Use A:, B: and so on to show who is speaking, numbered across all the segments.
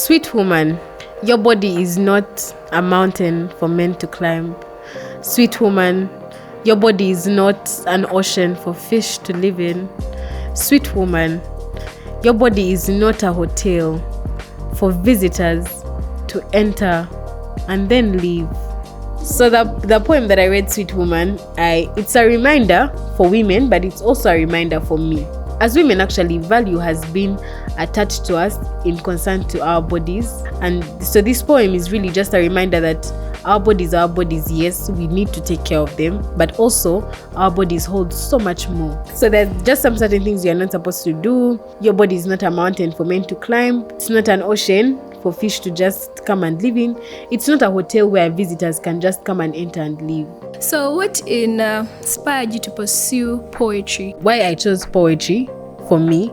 A: Sweet woman, your body is not a mountain for men to climb. Sweet woman, your body is not an ocean for fish to live in. Sweet woman, your body is not a hotel for visitors to enter and then leave. So the poem that I read, Sweet Woman, it's a reminder for women, but it's also a reminder for me. As women, actually, value has been attached to us in concern to our bodies. And so this poem is really just a reminder that our bodies, yes, we need to take care of them, but also our bodies hold so much more. So there's just some certain things you're not supposed to do. Your body is not a mountain for men to climb. It's not an ocean for fish to just come and live in. It's not a hotel where visitors can just come and enter and leave.
B: So what inspired you to pursue poetry?
A: Why I chose poetry for me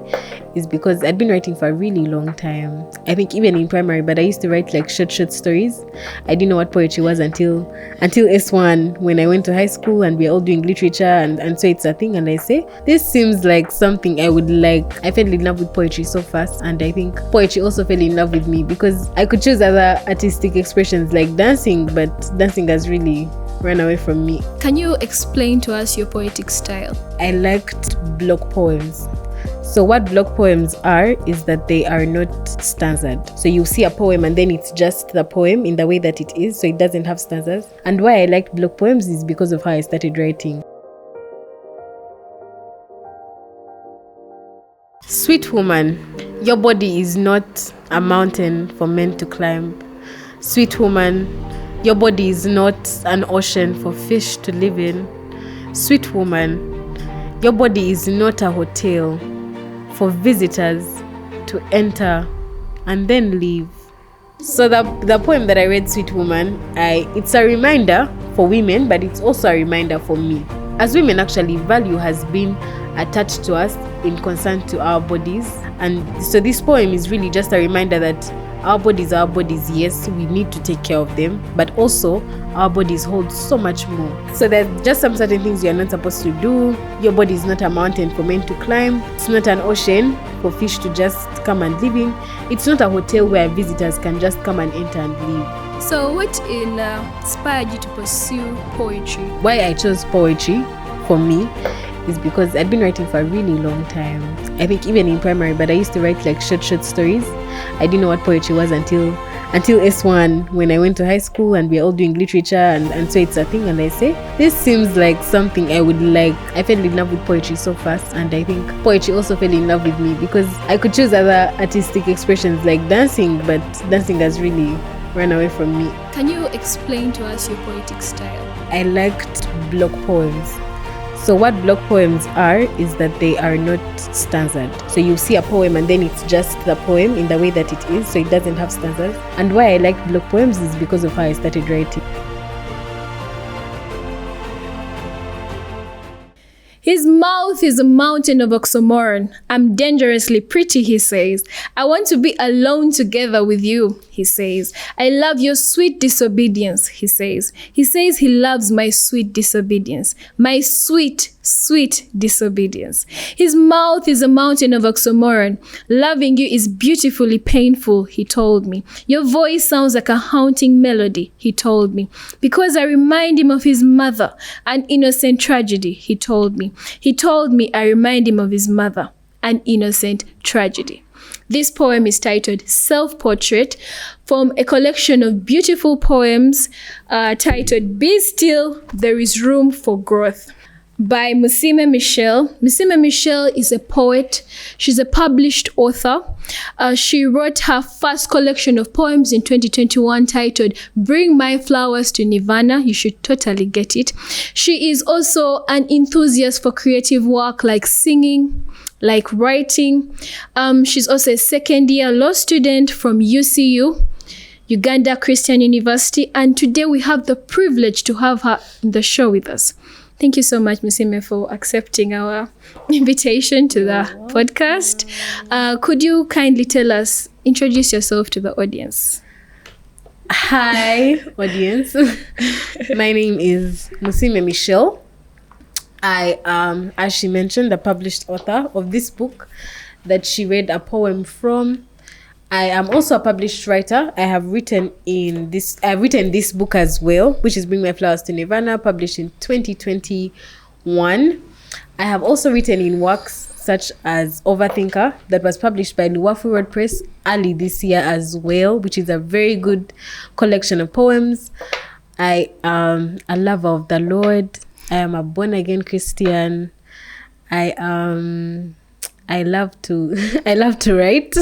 A: is because I'd been writing for a really long time. I think even in primary, but I used to write like short stories. I didn't know what poetry was until S1 when I went to high school and we're all doing literature and so it's a thing, and I say, this seems like something I would like. I fell in love with poetry so fast, and I think poetry also fell in love with me because I could choose other artistic expressions like dancing, but dancing has really run away from me.
B: Can you explain to us your poetic style?
A: I liked block poems. So what block poems are is that they are not stanzaed. So you see a poem and then it's just the poem in the way that it is, so it doesn't have stanzas. And why I liked block poems is because of how I started writing. Sweet woman, your body is not a mountain for men to climb. Sweet woman, your body is not an ocean for fish to live in. Sweet woman, your body is not a hotel for visitors to enter and then leave. So the poem that I read, Sweet Woman, it's a reminder for women, but it's also a reminder for me. As women, actually, value has been attached to us in concern to our bodies. And so this poem is really just a reminder that our bodies, yes, we need to take care of them, but also our bodies hold so much more. So there's just some certain things you're not supposed to do. Your body is not a mountain for men to climb. It's not an ocean for fish to just come and live in. It's not a hotel where visitors can just come and enter and leave.
B: So what inspired you to pursue poetry?
A: Why I chose poetry for me is because I'd been writing for a really long time. I think even in primary, but I used to write like short stories. I didn't know what poetry was until S1 when I went to high school and we're all doing literature and so it's a thing, and I say, this seems like something I would like. I fell in love with poetry so fast, and I think poetry also fell in love with me because I could choose other artistic expressions like dancing, but dancing has really run away from me.
B: Can you explain to us your poetic style?
A: I liked block poems. So what block poems are is that they are not stanzas. So you see a poem and then it's just the poem in the way that it is, so it doesn't have stanzas. And why I like block poems is because of how I started writing.
B: His mouth is a mountain of oxymoron. I'm dangerously pretty, he says. I want to be alone together with you, he says. I love your sweet disobedience, he says. He says he loves my sweet disobedience. My sweet, sweet disobedience. His mouth is a mountain of oxymoron. Loving you is beautifully painful, he told me. Your voice sounds like a haunting melody, he told me. Because I remind him of his mother, an innocent tragedy, he told me. He told me I remind him of his mother, an innocent tragedy. This poem is titled Self-Portrait, from a collection of beautiful poems titled Be Still, There is Room for Growth, by Mitchelle. Mitchelle is a poet. She's a published author. She wrote her first collection of poems in 2021 titled Bring My Flowers to Nirvana. You should totally get it. She is also an enthusiast for creative work like singing, like writing. She's also a second-year law student from UCU, Uganda Christian University, and today we have the privilege to have her in the show with us. Thank you so much, Ms. for accepting our invitation to the podcast. Could you kindly introduce yourself to the audience?
A: Hi, audience. My name is Mitchelle. I am, as she mentioned, the published author of this book that she read a poem from. I am also a published writer. I've written this book as well, which is Bring My Flowers to Nirvana, published in 2021. I have also written in works such as Overthinker, that was published by Luwafu Road Press early this year as well, which is a very good collection of poems. I am a lover of the Lord. I am a born again Christian. I love to write.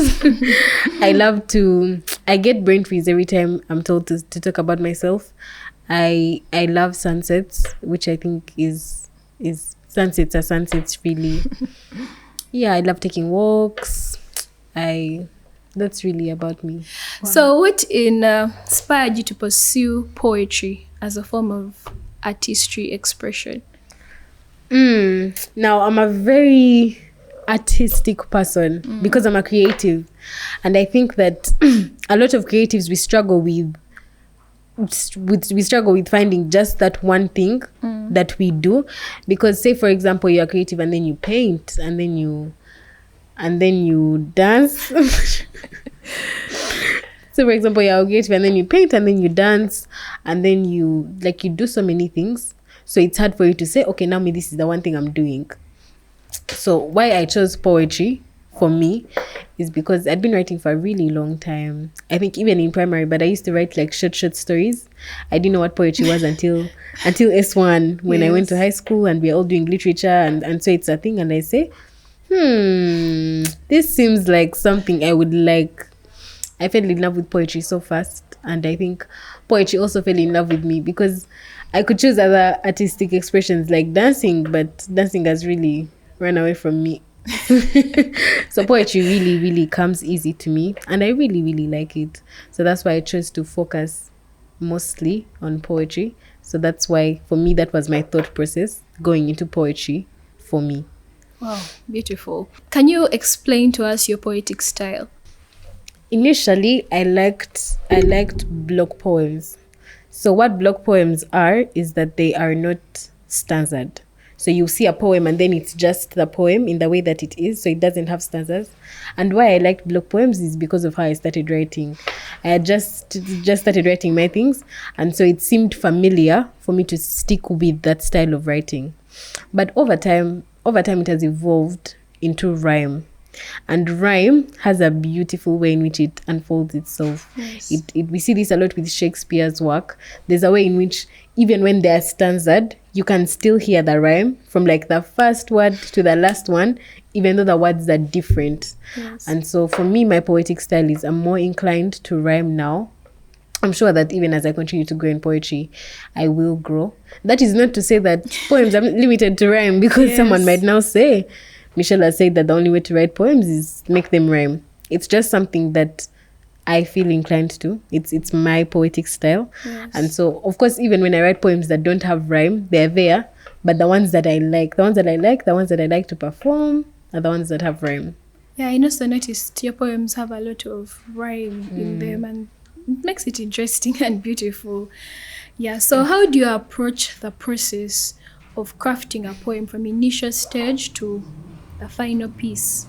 A: I get brain freeze every time I'm told to talk about myself. I love sunsets, which I think is sunsets are sunsets really. Yeah, I love taking walks. That's really about me.
B: Wow. So what inspired you to pursue poetry as a form of artistry expression?
A: Now I'm a very artistic person because I'm a creative, and I think that a lot of creatives we struggle with finding just that one thing that we do, because say for example you're creative and then you paint and then you dance. So for example you're creative and then you paint and then you dance and then you do so many things, so it's hard for you to say, okay, now this is the one thing I'm doing. So why I chose poetry for me is because I'd been writing for a really long time. I think even in primary, but I used to write like short stories. I didn't know what poetry was until S1 when I went to high school and we're all doing literature and so it's a thing, and I say, this seems like something I would like. I fell in love with poetry so fast, and I think poetry also fell in love with me because I could choose other artistic expressions like dancing, but dancing has really run away from me. So poetry really, really comes easy to me, and I really, really like it. So that's why I chose to focus mostly on poetry. So that's why, for me, that was my thought process going into poetry for me.
B: Wow, beautiful. Can you explain to us your poetic style?
A: Initially, I liked block poems. So what block poems are is that they are not stanzas. So you see a poem and then it's just the poem in the way that it is. So it doesn't have stanzas. And why I liked block poems is because of how I started writing. I had just started writing my things. And so it seemed familiar for me to stick with that style of writing. But over time it has evolved into rhyme. And rhyme has a beautiful way in which it unfolds itself.
B: Yes.
A: We see this a lot with Shakespeare's work. There's a way in which even when they're stanzas, you can still hear the rhyme from like the first word to the last one, even though the words are different.
B: Yes.
A: And so for me, my poetic style is I'm more inclined to rhyme now. I'm sure that even as I continue to grow in poetry, I will grow. That is not to say that poems are limited to rhyme, because someone might now say, Mitchelle has said that the only way to write poems is make them rhyme. It's just something that I feel inclined to. It's my poetic style.
B: Yes.
A: And so, of course, even when I write poems that don't have rhyme, they're there. But the ones that I like to perform are the ones that have rhyme.
B: Yeah, I also noticed your poems have a lot of rhyme in them, and it makes it interesting and beautiful. Yeah, so how do you approach the process of crafting a poem from initial stage to the final piece?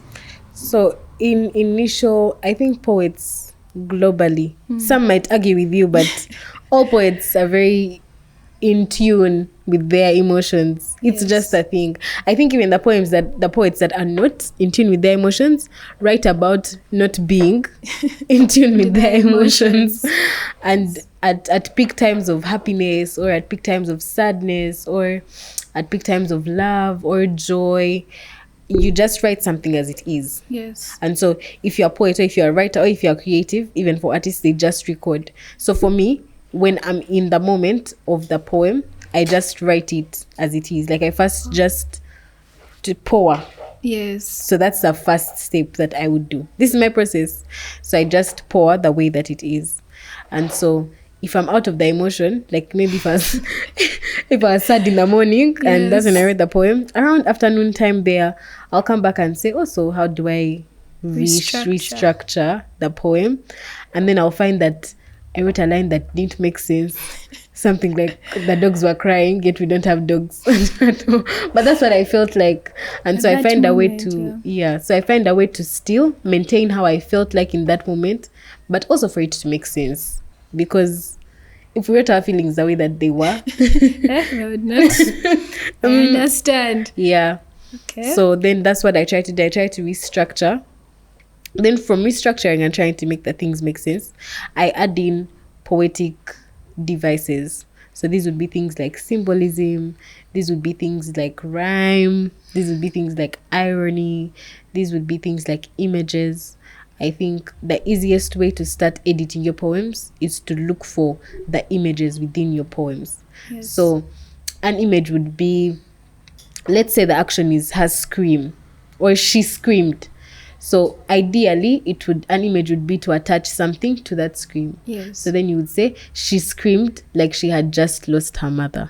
A: So in initial, I think poets globally, some might argue with you, but all poets are very in tune with their emotions. It's just a thing. I think even the poets that are not in tune with their emotions write about not being in tune with their emotions. And at peak times of happiness, or at peak times of sadness, or at peak times of love or joy, you just write something as it is.
B: Yes.
A: And so if you're a poet, or if you're a writer, or if you're creative, even for artists, they just record. So for me, when I'm in the moment of the poem, I just write it as it is. Like I first just to pour.
B: Yes.
A: So that's the first step that I would do. This is my process. So I just pour the way that it is. And so if I'm out of the emotion, like maybe if I was sad in the morning, and that's when I read the poem, around afternoon time there, I'll come back and say, so how do I restructure the poem? And then I'll find that I wrote a line that didn't make sense. something like the dogs were crying, yet we don't have dogs. But that's what I felt like. And
B: At
A: so I
B: that
A: find a way
B: moment,
A: to, so I find a way to still maintain how I felt like in that moment, but also for it to make sense. Because if we were to have feelings the way that they were,
B: I would not. I understand.
A: yeah.
B: Okay.
A: So then that's what I try to do. I try to restructure. Then from restructuring and trying to make the things make sense, I add in poetic devices. So these would be things like symbolism. These would be things like rhyme. These would be things like irony. These would be things like images. I think the easiest way to start editing your poems is to look for the images within your poems.
B: Yes.
A: So an image would be, let's say the action has scream, or she screamed. So ideally an image would be to attach something to that scream.
B: Yes.
A: So then you would say she screamed like she had just lost her mother.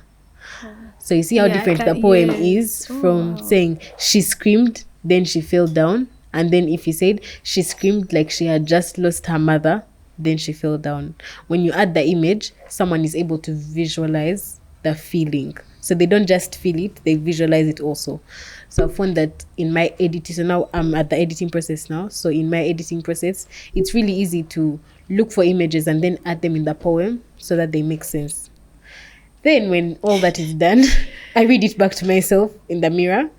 A: So you see how different the poem is from saying she screamed, then she fell down. And then if you said she screamed like she had just lost her mother, then she fell down. When you add the image, someone is able to visualize the feeling. So they don't just feel it, they visualize it also. So I found that in my editing, so now I'm at the editing process now. So in my editing process, it's really easy to look for images and then add them in the poem so that they make sense. Then when all that is done, I read it back to myself in the mirror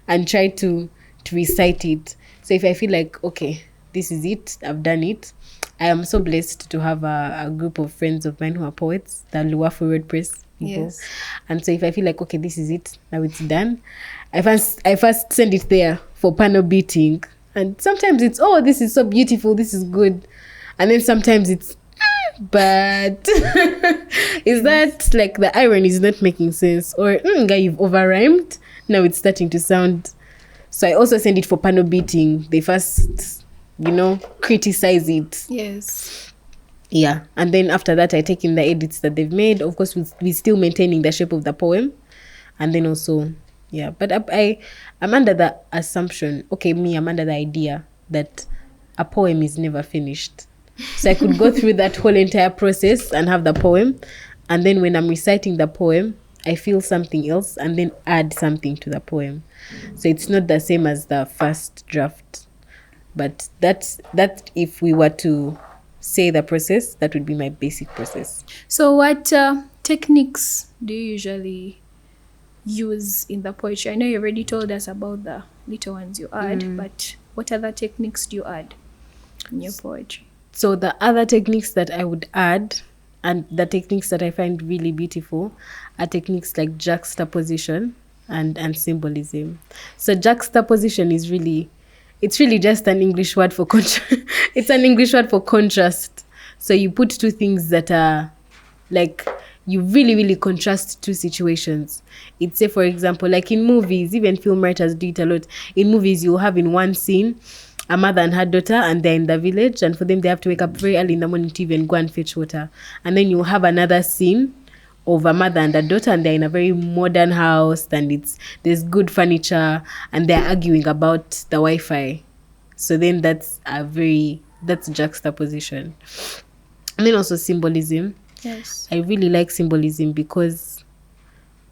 A: and try to recite it. So if I feel like, okay, this is it, I've done it. I am so blessed to have a group of friends of mine who are poets, the Luwafu WordPress people.
B: Yes.
A: And so if I feel like, okay, this is it, now it's done, I first send it there for panel beating. And sometimes it's, oh, this is so beautiful, this is good. And then sometimes it's, but is that like the irony is not making sense? Or, guy, you've over-rhymed, now it's starting to sound. So I also send it for panel beating. They first, criticize it.
B: Yes.
A: Yeah. And then after that, I take in the edits that they've made. Of course, we're still maintaining the shape of the poem. And then also, yeah. But I'm under the assumption, I'm under the idea that a poem is never finished. So I could go through that whole entire process and have the poem. And then when I'm reciting the poem, I feel something else and then add something to the poem. So it's not the same as the first draft. But that if we were to say the process, that would be my basic process.
B: So what techniques do you usually use in the poetry? I know you already told us about the little ones you add, but what other techniques do you add in your poetry?
A: So the other techniques that I would add, and the techniques that I find really beautiful, are techniques like juxtaposition and symbolism. So juxtaposition is really just an English word for it's an English word for contrast. So you put two things that are like, you really, really contrast two situations. It's, say, for example, like in movies, even film writers do it a lot. In movies, you'll have in one scene a mother and her daughter, and they're in the village, and for them, they have to wake up very early in the morning to even go and fetch water. And then you have another scene of a mother and a daughter, and they're in a very modern house, and there's good furniture, and they're arguing about the Wi-Fi. So then that's juxtaposition. And then also symbolism.
B: Yes.
A: I really like symbolism because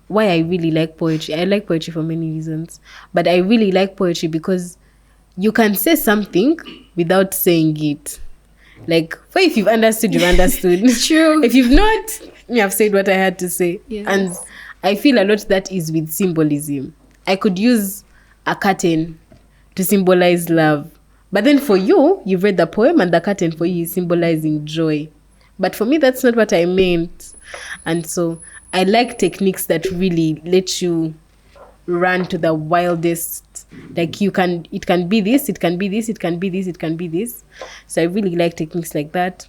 A: why I really like poetry. I like poetry for many reasons, but I really like poetry because you can say something without saying it. Like, for if you've understood, you've understood.
B: True.
A: If you've not, you have said what I had to say.
B: Yes.
A: And I feel a lot that is with symbolism. I could use a curtain to symbolize love. But then for you, you've read the poem and the curtain for you is symbolizing joy. But for me, that's not what I meant. And so I like techniques that really let you run to the wildest. Like it can be this, it can be this, it can be this, it can be this. So I really like techniques like that.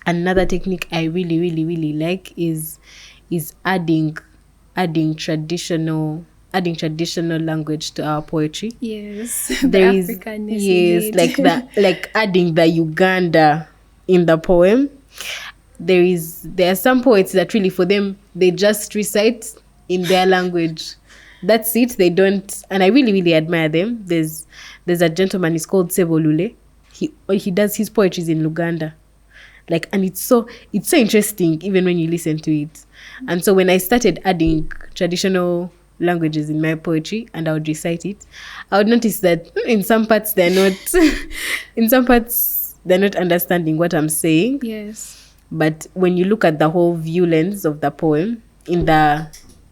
A: Another technique I really, really, really like is adding traditional language to our poetry.
B: Yes.
A: There
B: the
A: is
B: Africanness.
A: yes, like adding the Uganda in the poem. There are some poets that really, for them, they just recite in their language. That's it. They don't, and I really, really admire them. There's a gentleman, he's called Sebolule. He does his poetry in Uganda, Like, and it's so interesting even when you listen to it. And so when I started adding traditional languages in my poetry and I would recite it, I would notice that in some parts they're not understanding what I'm saying.
B: Yes.
A: But when you look at the whole view lens of the poem, in the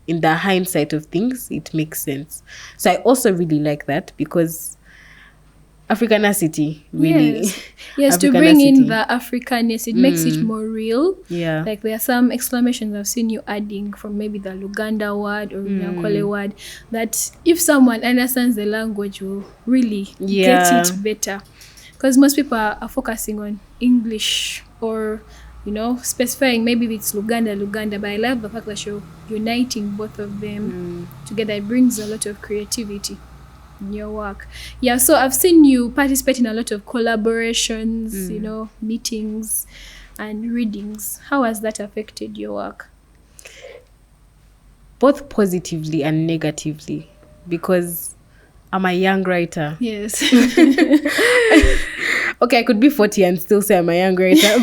A: hindsight of things, it makes sense. So I also really like that, because Africanacity, really.
B: Yes, to bring in the Africanness, it makes it more real.
A: Yeah.
B: Like there are some exclamations I've seen you adding from maybe the Uganda word or Nyankole word, that if someone understands the language will really get it better. Because most people are focusing on English or, specifying maybe it's Luganda, but I love the fact that you're uniting both of them together. It brings a lot of creativity in your work. Yeah, so I've seen you participate in a lot of collaborations, meetings and readings. How has that affected your work?
A: Both positively and negatively, because I'm a young writer.
B: Yes.
A: Okay, I could be 40 and still say I'm a young writer,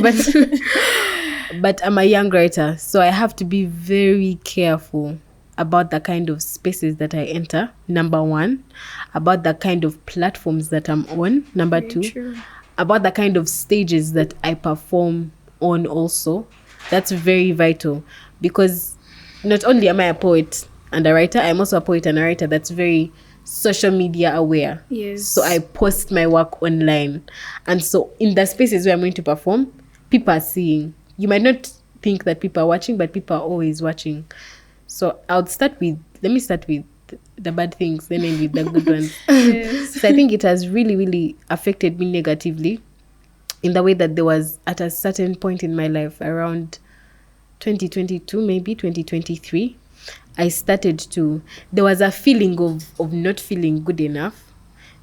A: but I'm a young writer, so I have to be very careful about the kind of spaces that I enter, number one, about the kind of platforms that I'm on, number two,
B: true.
A: About the kind of stages that I perform on also. That's very vital, because not only am I a poet and a writer, I'm also a poet and a writer that's very social media aware.
B: Yes.
A: So I post my work online. And so in the spaces where I'm going to perform, people are seeing. You might not think that people are watching, but people are always watching. So let me start with the bad things, then end with the good ones.
B: Yes.
A: So I think it has really, really affected me negatively, in the way that there was at a certain point in my life, around 2022, maybe 2023, there was a feeling of not feeling good enough,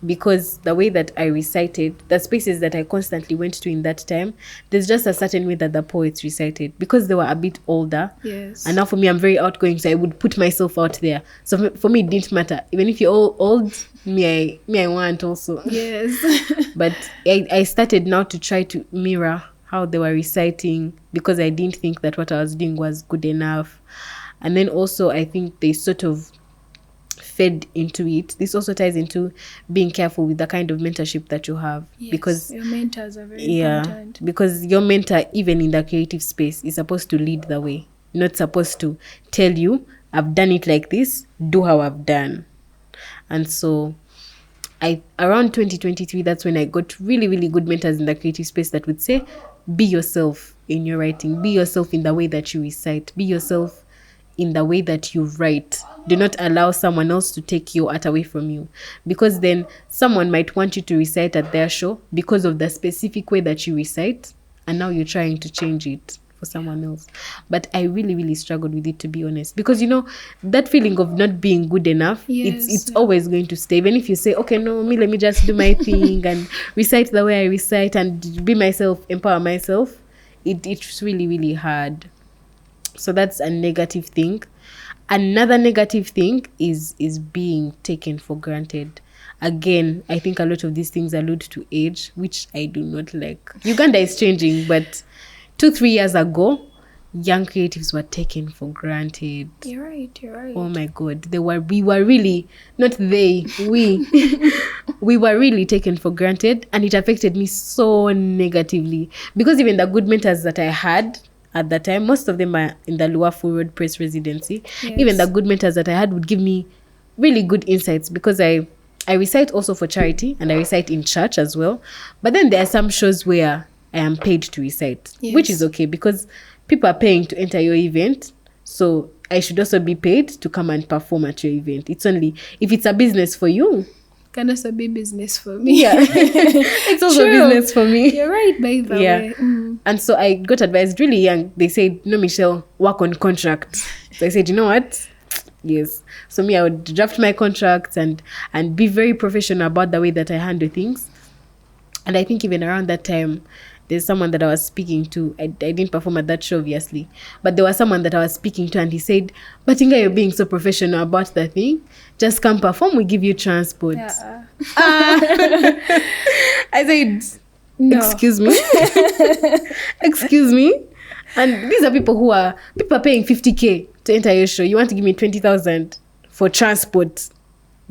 A: because the way that I recited, the spaces that I constantly went to in that time, there's just a certain way that the poets recited, because they were a bit older.
B: Yes.
A: And now for me, I'm very outgoing, so I would put myself out there. So for me, it didn't matter. Even if you're all old, me, I want also.
B: Yes.
A: But I started now to try to mirror how they were reciting, because I didn't think that what I was doing was good enough. And then also, I think they sort of fed into it. This also ties into being careful with the kind of mentorship that you have.
B: Yes,
A: because
B: your mentors are very important.
A: Because your mentor, even in the creative space, is supposed to lead the way, not supposed to tell you, I've done it like this, do how I've done. And so around 2023, that's when I got really, really good mentors in the creative space that would say, be yourself in your writing, be yourself in the way that you recite, be yourself in the way that you write. Do not allow someone else to take your art away from you, because then someone might want you to recite at their show because of the specific way that you recite, and now you're trying to change it for someone else. But I really, really struggled with it, to be honest, because that feeling of not being good enough, it's always going to stay. Even if you say, okay, no, let me just do my thing and recite the way I recite and be myself, empower myself, it's really, really hard. So that's a negative thing. Another negative thing is being taken for granted. Again, I think a lot of these things allude to age, which I do not like. Uganda is changing, but 2-3 years ago, young creatives were taken for granted.
B: You're right.
A: Oh my God. we were really, not they, we were really taken for granted, and it affected me so negatively, because even the good mentors that I had at that time, most of them are in the Lower Full Road Press Residency. Yes. Even the good mentors that I had would give me really good insights, because I recite also for charity, and I recite in church as well. But then there are some shows where I am paid to recite, yes, which is okay, because people are paying to enter your event. So I should also be paid to come and perform at your event. It's only if it's a business for you.
B: Can also be business for me.
A: Yeah. It's also business for me.
B: You're right, by the way.
A: And so I got advised really young. They said, no, Mitchelle, work on contracts. So I said, you know what? Yes. So I would draft my contracts and be very professional about the way that I handle things. And I think even around that time, there's someone that I was speaking to. I didn't perform at that show, obviously. But there was someone that I was speaking to, and he said, but Inga, you're being so professional about the thing. Just come perform, we give you transport.
B: Yeah.
A: I said,
B: No.
A: Excuse me. Excuse me. And these are people are paying 50K to enter your show. You want to give me 20,000 for transport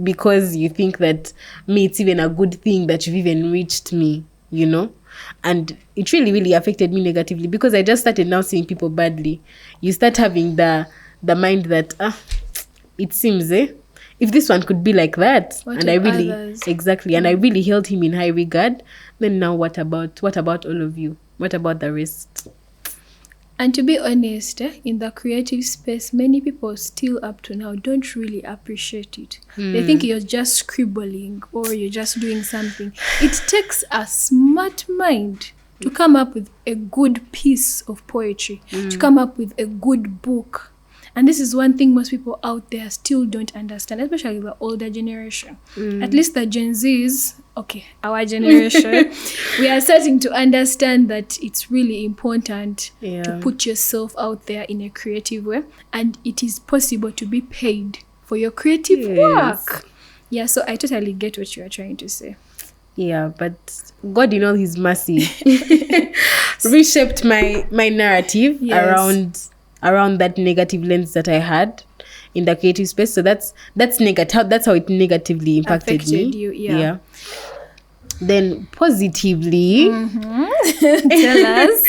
A: because you think that it's even a good thing that you've even reached me, you know? And it really, really affected me negatively because I just started now seeing people badly. You start having the mind that, it seems, if this one could be like that,
B: What
A: and I
B: of
A: really,
B: others?
A: exactly, and I really held him in high regard, then now what about all of you? What about the rest?
B: And to be honest, in the creative space, many people still up to now don't really appreciate it. They think you're just scribbling or you're just doing something. It takes a smart mind to come up with a good piece of poetry, to come up with a good book. And this is one thing most people out there still don't understand, especially the older generation. At least the Gen Zs, okay, our generation, we are starting to understand that it's really important to put yourself out there in a creative way. And it is possible to be paid for your creative work. Yeah, so I totally get what you are trying to say.
A: Yeah, but God in all his mercy reshaped my narrative around that negative lens that I had in the creative space. So that's negative. That's how it negatively impacted me.
B: You, yeah.
A: Then positively,
B: Tell us.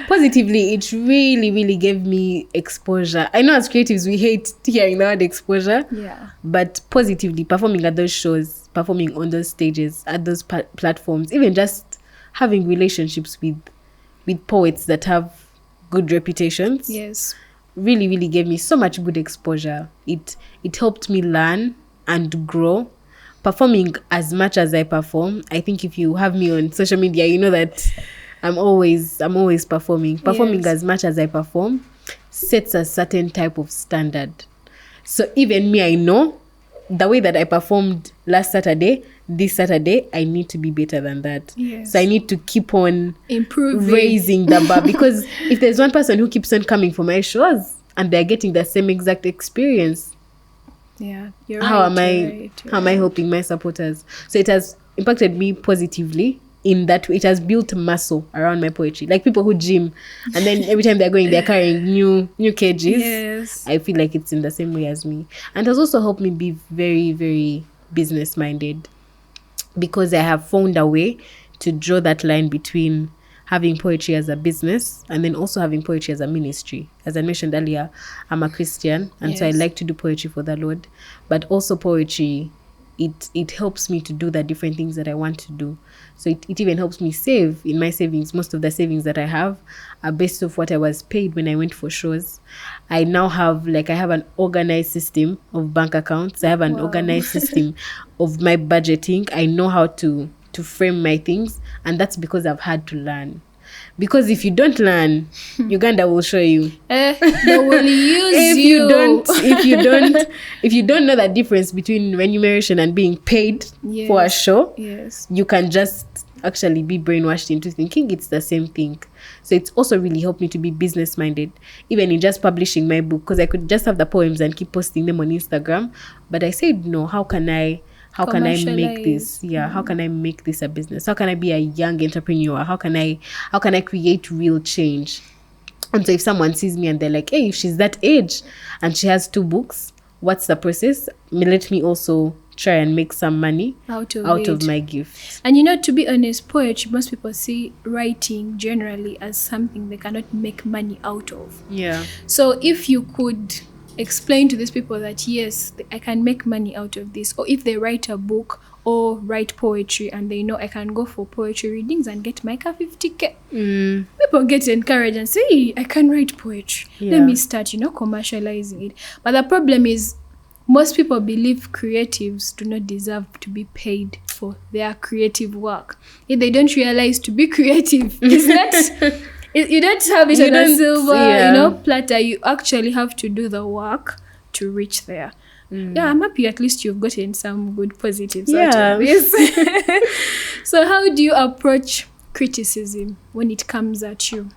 A: Positively, it really, really gave me exposure. I know as creatives, we hate hearing the word exposure.
B: Yeah.
A: But positively, performing at those shows, performing on those stages, at those platforms, even just having relationships with poets that have good reputations.
B: Yes.
A: Really, really gave me so much good exposure. It helped me learn and grow. Performing as much as I perform, I think if you have me on social media, you know that I'm always performing. Performing as much as I perform sets a certain type of standard. So even me, I know the way that I performed last Saturday, this Saturday, I need to be better than that.
B: Yes.
A: So I need to keep on
B: improving,
A: raising the bar. Because if there's one person who keeps on coming for my shows and they're getting the same exact experience,
B: you're
A: how
B: right.
A: am I helping my supporters? So it has impacted me positively in that it has built muscle around my poetry. Like people who gym and then every time they're going, they're carrying new kgs.
B: Yes.
A: I feel like it's in the same way as me. And it has also helped me be very, very business minded because I have found a way to draw that line between having poetry as a business and then also having poetry as a ministry. As I mentioned earlier, I'm a Christian and so I like to do poetry for the Lord, but also poetry, it helps me to do the different things that I want to do. So it even helps me save in my savings. Most of the savings that I have are based off what I was paid when I went for shows. I now have I have an organized system of bank accounts. I have an organized system of my budgeting. I know how to frame my things, and that's because I've had to learn. Because if you don't learn, Uganda will show you.
B: They will use
A: if you don't know the difference between remuneration and being paid for a show, you can just actually be brainwashed into thinking it's the same thing. So it's also really helped me to be business minded, even in just publishing my book, because I could just have the poems and keep posting them on Instagram. But I said, no, how can I make this? How can I make this a business? How can I be a young entrepreneur? How can I create real change? And so if someone sees me and they're like, hey, if she's that age and she has 2 books, what's the process? Let me also try and make some money out of my gift.
B: And to be honest, poetry, most people see writing generally as something they cannot make money out of.
A: Yeah.
B: So if you could explain to these people that yes, I can make money out of this, or if they write a book or write poetry and they know I can go for poetry readings and get my 50K, people get encouraged and say, hey, I can write poetry. Let me start, commercializing it. But the problem is most people believe creatives do not deserve to be paid for their creative work. If they don't realize to be creative is not you don't have it on a silver platter. You actually have to do the work to reach there. I'm happy at least you've gotten some good positives out of this. So how do you approach criticism when it comes at you?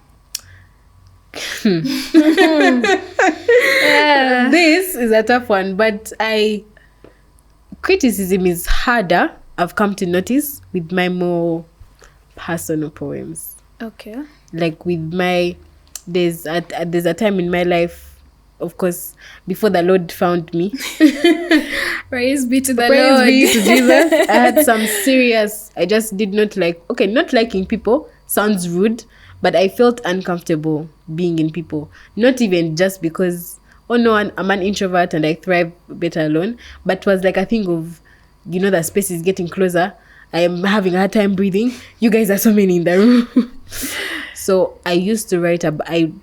A: This is a tough one, but criticism is harder I've come to notice with my more personal poems.
B: Okay.
A: Like with my, there's a time in my life, of course, before the Lord found me.
B: Praise be to the
A: Praise
B: Lord.
A: be to Jesus. I had some serious, I just did not like, okay, not liking people sounds rude, but I felt uncomfortable being in people. Not even just because, oh no, I'm an introvert and I thrive better alone, but it was like a thing of, the space is getting closer. I am having a hard time breathing. You guys are so many in the room. So I used to write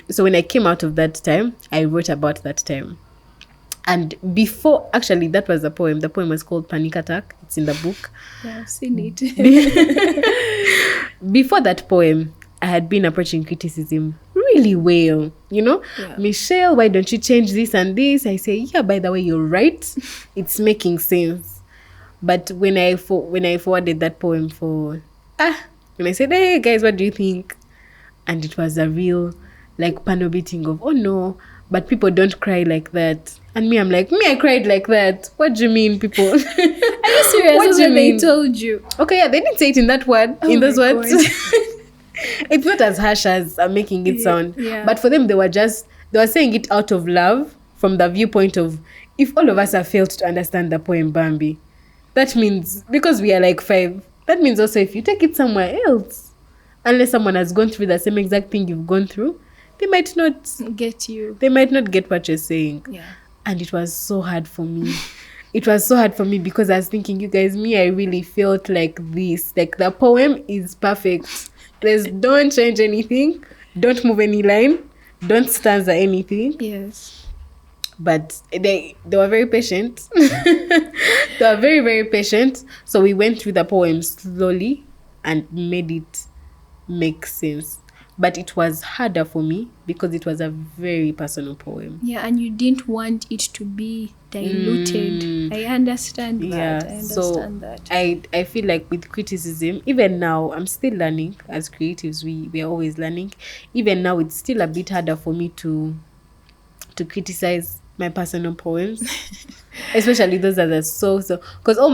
A: so when I came out of that time, I wrote about that time. And before, actually, that was the poem. The poem was called Panic Attack. It's in the book.
B: Yeah, I've seen it.
A: Before that poem, I had been approaching criticism really well.
B: Yeah.
A: Mitchelle, why don't you change this and this? I say, yeah, by the way, you're right. It's making sense. But when I forwarded that poem when I said, hey guys, what do you think? And it was a real panel beating of, oh no, but people don't cry like that. And me, I'm like, I cried like that. What do you mean, people?
B: Are you serious?
A: What do you mean?
B: They told you.
A: Okay, yeah, they didn't say it in that word, in those
B: my
A: words.
B: God.
A: It's not as harsh as I'm making it sound.
B: Yeah.
A: But for them, they were saying it out of love from the viewpoint of, if all of us have failed to understand the poem Bambi, that means, because we are like 5, that means also if you take it somewhere else, unless someone has gone through the same exact thing you've gone through, they might not
B: Get you.
A: They might not get what you're saying.
B: Yeah.
A: And it was so hard for me. It was so hard for me because I was thinking, you guys, I really felt like this. Like the poem is perfect. Don't change anything. Don't move any line. Don't stanza anything.
B: Yes.
A: But they were very patient. They were very, very patient. So we went through the poem slowly and made it make sense. But it was harder for me because it was a very personal poem.
B: Yeah, and you didn't want it to be diluted. I understand that.
A: Yeah,
B: I understand that.
A: I feel like with criticism, even now, I'm still learning. As creatives, we are always learning. Even now, it's still a bit harder for me to criticize my personal poems, especially those that are so because all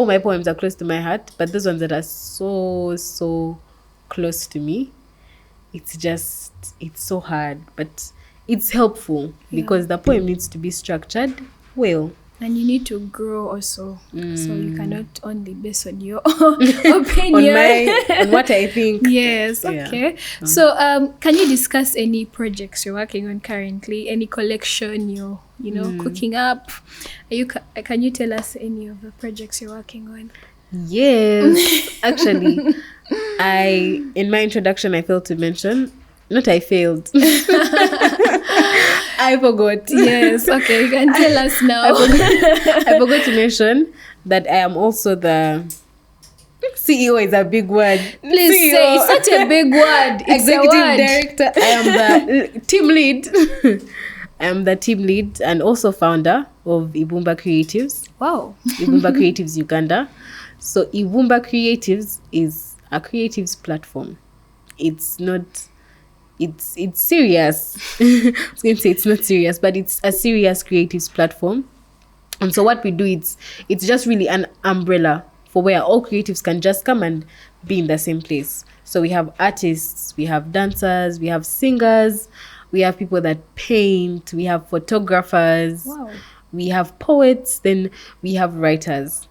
A: my poems are close to my heart, but those ones that are so close to me, it's so hard, but it's helpful because the poem needs to be structured well.
B: And you need to grow also. So you cannot only base on your opinion.
A: on what I think.
B: Yes, okay. Yeah. So can you discuss any projects you're working on currently? Any collection you're cooking up? Can you tell us any of the projects you're working on?
A: Yes. Actually, in my introduction I failed to mention, I failed. I forgot.
B: Yes, okay, you can tell us now.
A: I forgot to mention that I am also the CEO. Is a big word.
B: Please
A: CEO.
B: say it's such a big word. It's
A: Executive director. I am the team lead. I am the team lead and also founder of Ibumba Creatives.
B: Wow.
A: Ibumba Creatives Uganda. So Ibumba Creatives is a creatives platform. It's serious. I was going to say it's not serious, but it's a serious creatives platform. And so what we do, it's just really an umbrella for where all creatives can just come and be in the same place. So we have artists, we have dancers, we have singers, we have people that paint, we have photographers,
B: wow,
A: we have poets, then we have writers.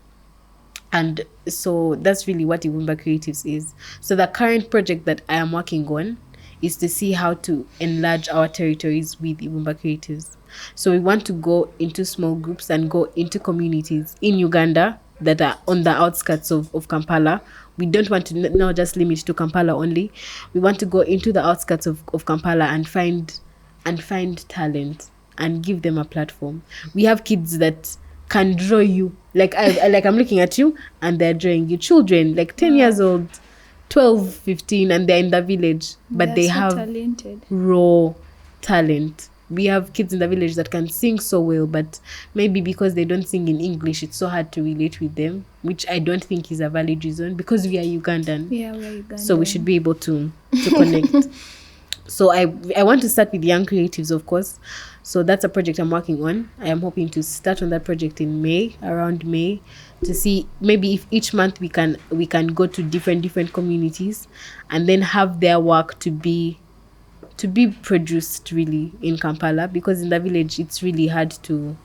A: And so that's really what Ibumba Creatives is. So the current project that I am working on is to see how to enlarge our territories with Ibumba Creatives. So we want to go into small groups and go into communities in Uganda that are on the outskirts of Kampala. We don't want to now just limit to Kampala only. We want to go into the outskirts of Kampala and find talent and give them a platform. We have kids that can draw you. I'm looking at you and they're drawing you. Children, 10 years old, 12, 15, and they're in the village, but they have
B: talented.
A: Raw talent. We have kids in the village that can sing so well, but maybe because they don't sing in English, it's so hard to relate with them, which I don't think is a valid reason because we are Ugandan.
B: Yeah, we are Ugandan.
A: So we should be able to connect. So I want to start with young creatives, of course. So that's a project I'm working on. I am hoping to start on that project in May, around May, to see maybe if each month we can go to different communities and then have their work to be produced really in Kampala, because in the village it's really hard to,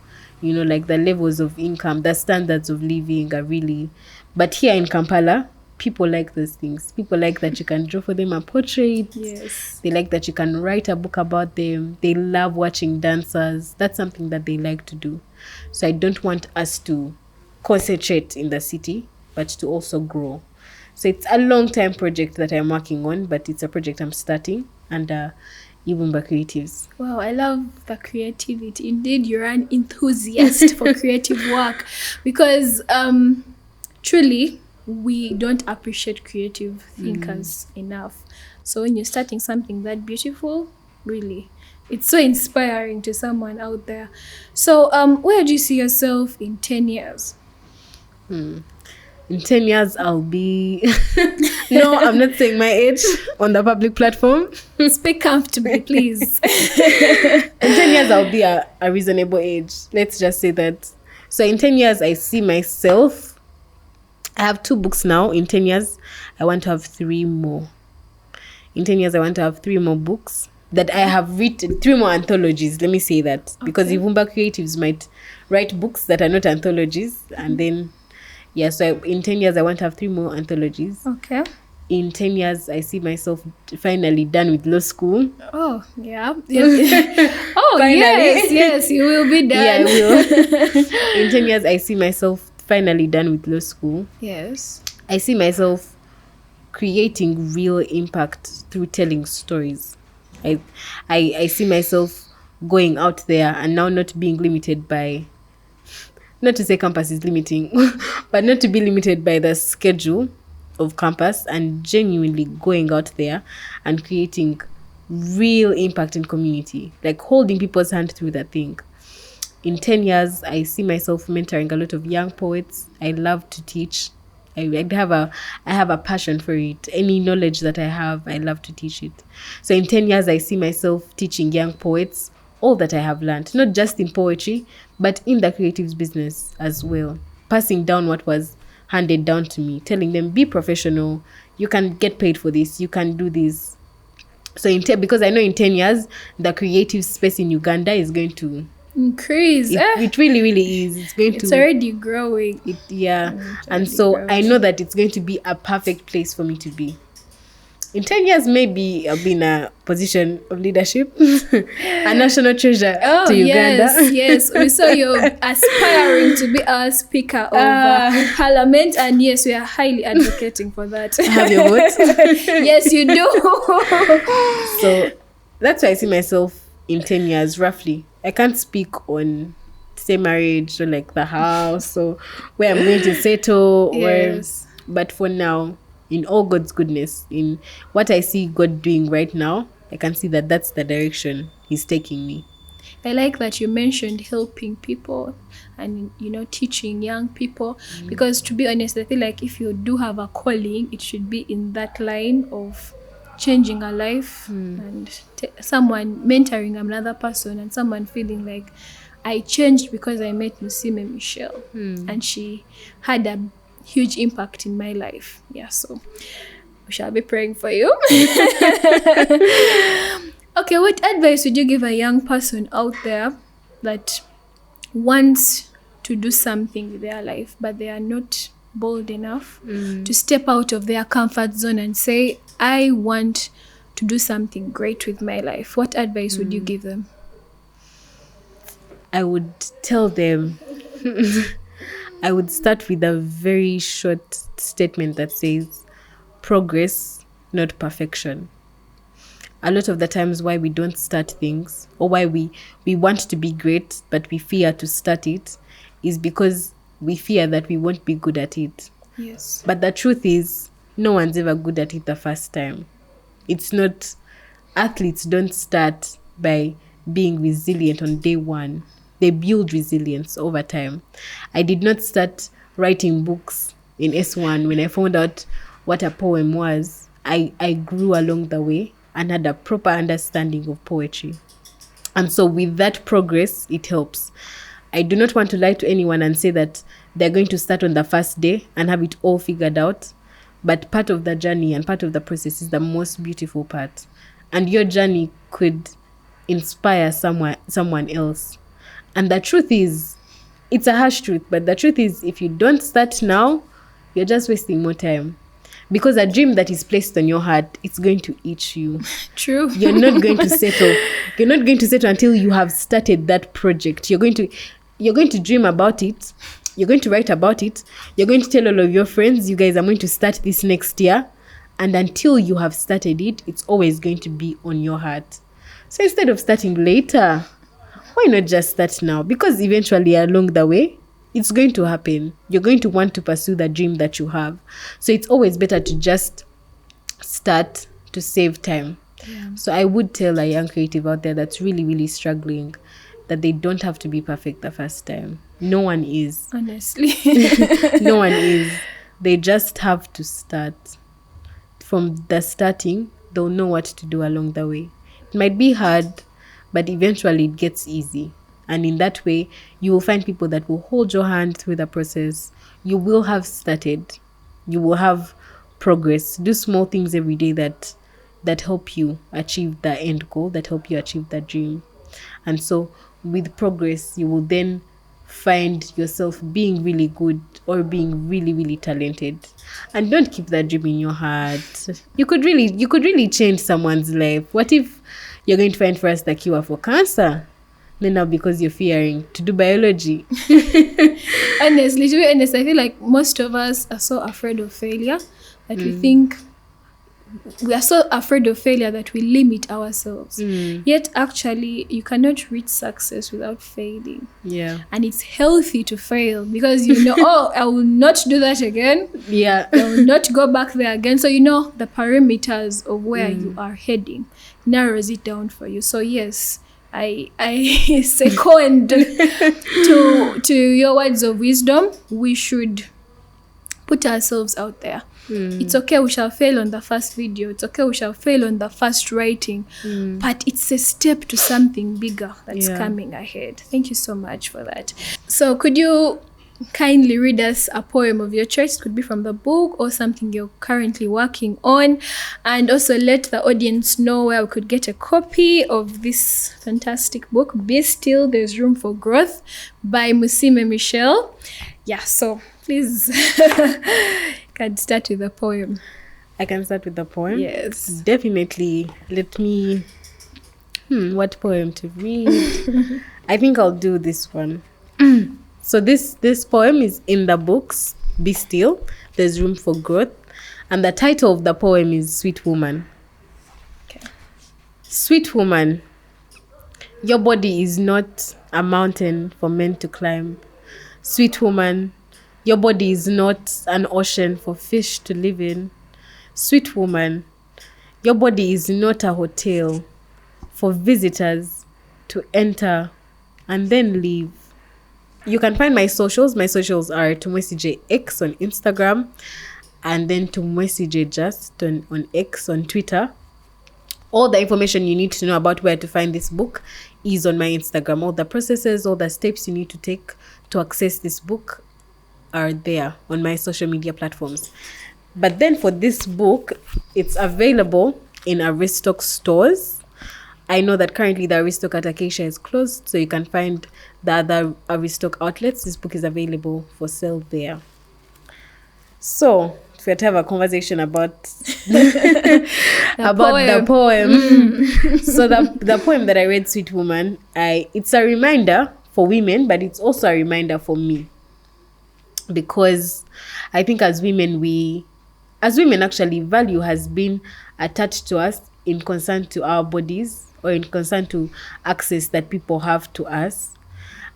A: like the levels of income, the standards of living are really, but here in Kampala, people like those things. People like that you can draw for them a portrait.
B: Yes.
A: They like that you can write a book about them. They love watching dancers. That's something that they like to do. So I don't want us to concentrate in the city, but to also grow. So it's a long time project that I'm working on, but it's a project I'm starting under Ibumba Creatives.
B: Wow, I love the creativity. Indeed, you're an enthusiast for creative work, because truly we don't appreciate creative thinkers enough. So when you're starting something that beautiful, really, it's so inspiring to someone out there. So where do you see yourself in 10 years?
A: In 10 years, I'll be... No, I'm not saying my age on the public platform.
B: Speak comfortably, please.
A: In 10 years, I'll be a reasonable age. Let's just say that. So in 10 years, I see myself... I have 2 books now. In 10 years, I want to have 3 more. In 10 years, I want to have 3 more books that I have written, 3 more anthologies. Let me say that. Okay. Because Ibumba Creatives might write books that are not anthologies. And then... Yeah, so in 10 years, I want to have 3 more anthologies.
B: Okay.
A: In 10 years, I see myself finally done with law school.
B: Oh, yeah. Oh, finally. Yes, you will be done.
A: Yeah, I will. In 10 years, I see myself finally done with law school.
B: Yes.
A: I see myself creating real impact through telling stories. I see myself going out there and now not being limited by... Not to say campus is limiting, but not to be limited by the schedule of campus, and genuinely going out there and creating real impact in community, like holding people's hand through that thing. In 10 years, I see myself mentoring a lot of young poets. I love to teach. I have a passion for it. Any knowledge that I have, I love to teach it. So in 10 years, I see myself teaching young poets all that I have learned, not just in poetry, but in the creatives business as well. Passing down what was handed down to me, telling them, be professional, you can get paid for this, you can do this. So because I know in 10 years, the creative space in Uganda is going to
B: increase.
A: It really, really is.
B: It's already growing.
A: And so growing. I know that it's going to be a perfect place for me to be. In 10 years, maybe I'll be in a position of leadership, a national treasure to Uganda.
B: Yes. We saw you aspiring to be our speaker of parliament, and yes, we are highly advocating for that.
A: Have your vote?
B: Yes, you do.
A: So that's why I see myself in 10 years, roughly. I can't speak on, say, marriage or like the house or where I'm going to settle.
B: Yes.
A: But for now, in all God's goodness, in what I see God doing right now, I can see that that's the direction He's taking me.
B: I like that you mentioned helping people and, teaching young people. Because to be honest, I feel like if you do have a calling, it should be in that line of changing a life and someone mentoring another person, and someone feeling like I changed because I met Mitchelle and she had a huge impact in my life. Yeah, so we shall be praying for you. Okay, what advice would you give a young person out there that wants to do something with their life, but they are not bold enough to step out of their comfort zone and say, I want to do something great with my life? What advice would you give them?
A: I would tell them... I would start with a very short statement that says, progress, not perfection. A lot of the times why we don't start things, or why we want to be great, but we fear to start it, is because we fear that we won't be good at it.
B: Yes.
A: But the truth is, no one's ever good at it the first time. It's not... Athletes don't start by being resilient on day one. They build resilience over time. I did not start writing books in S1 when I found out what a poem was. I grew along the way and had a proper understanding of poetry. And so with that progress, it helps. I do not want to lie to anyone and say that they're going to start on the first day and have it all figured out. But part of the journey and part of the process is the most beautiful part. And your journey could inspire someone else. And the truth is, it's a harsh truth, but the truth is, if you don't start now, you're just wasting more time. Because a dream that is placed on your heart, it's going to eat you.
B: True.
A: You're not going to settle. You're not going to settle until you have started that project. You're going to dream about it. You're going to write about it. You're going to tell all of your friends, you guys, I'm going to start this next year. And until you have started it, it's always going to be on your heart. So instead of starting later, why not just start now? Because eventually along the way, it's going to happen. You're going to want to pursue the dream that you have. So it's always better to just start to save time. Yeah. So I would tell a young creative out there that's really, really struggling that they don't have to be perfect the first time. No one is.
B: Honestly.
A: No one is. They just have to start. From the starting, they'll know what to do along the way. It might be hard, but eventually it gets easy. And in that way, you will find people that will hold your hand through the process. You will have started. You will have progress. Do small things every day that help you achieve the end goal, that help you achieve that dream. And so with progress, you will then find yourself being really good or being really, really talented. And don't keep that dream in your heart. You could really change someone's life. What if you're going to find first the cure for cancer? Then now because you're fearing to do biology.
B: Honestly, to be honest, I feel like most of us are so afraid of failure that we think we are so afraid of failure that we limit ourselves. Yet actually you cannot reach success without failing.
A: Yeah.
B: And it's healthy to fail because I will not do that again.
A: Yeah.
B: I will not go back there again. So the perimeters of where you are heading narrows it down for you. So yes, I second to your words of wisdom. We should put ourselves out there. It's okay, we shall fail on the first video. It's okay, we shall fail on the first writing. But it's a step to something bigger that's coming ahead. Thank you so much for that. So could you kindly read us a poem of your choice? It could be from the book or something you're currently working on. And also let the audience know where we could get a copy of this fantastic book, Be Still, There's Room for Growth by Mitchelle. Yeah, so please can start with the poem.
A: I can start with the poem?
B: Yes.
A: Definitely. Let me... what poem to read? I think I'll do this one. So this poem is in the books, Be Still, There's Room for Growth. And the title of the poem is Sweet Woman.
B: Okay.
A: Sweet woman, your body is not a mountain for men to climb. Sweet woman, your body is not an ocean for fish to live in. Sweet woman, your body is not a hotel for visitors to enter and then leave. You can find my socials. My socials are Tumwesije X on Instagram and then Tumwesije Just on X on Twitter. All the information you need to know about where to find this book is on my Instagram. All the processes, all the steps you need to take to access this book are there on my social media platforms. But then for this book, it's available in Aristoc stores. I know that currently the Aristoc at Acacia is closed, so you can find the other Aristoc outlets. This book is available for sale there. So, if we had to have a conversation about the poem. So the poem that I read, Sweet Woman, it's a reminder for women, but it's also a reminder for me. Because I think as women actually, value has been attached to us in concern to our bodies or in concern to access that people have to us.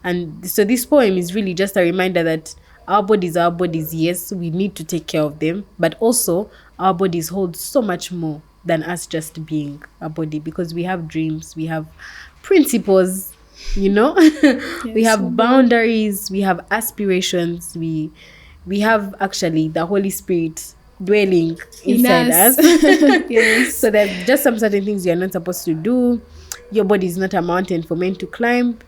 A: And so this poem is really just a reminder that our bodies, yes, we need to take care of them, but also our bodies hold so much more than us just being a body, because we have dreams, we have principles, yes, we have boundaries, we have aspirations, we have actually the Holy Spirit dwelling inside us. Yes. So there's just some certain things you're not supposed to do. Your body is not a mountain for men to climb.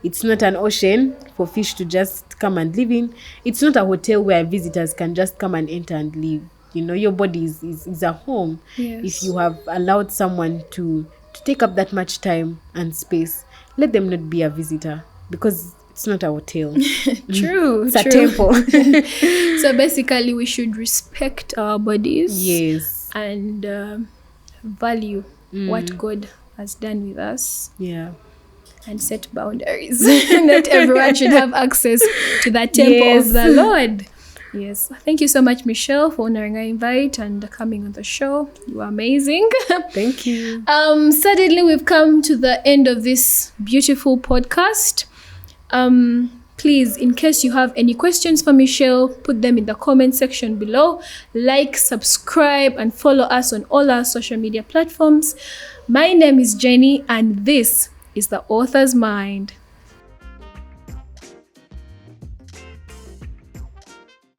A: It's not an ocean for fish to just come and live in. It's not a hotel where visitors can just come and enter and leave. Your body is a home.
B: Yes.
A: If you have allowed someone to take up that much time and space, let them not be a visitor, because it's not a hotel.
B: True.
A: It's a temple.
B: So basically, we should respect our bodies.
A: Yes.
B: And value what God has done with us.
A: Yeah.
B: And set boundaries. Not everyone should have access to that temple of the Lord. Yes. Thank you so much, Mitchelle, for honoring our invite and coming on the show. You are amazing.
A: Thank you.
B: Suddenly, we've come to the end of this beautiful podcast. Please, in case you have any questions for Mitchelle, put them in the comment section below. Like, subscribe, and follow us on all our social media platforms. My name is Jenny, and this is The Author's Mind.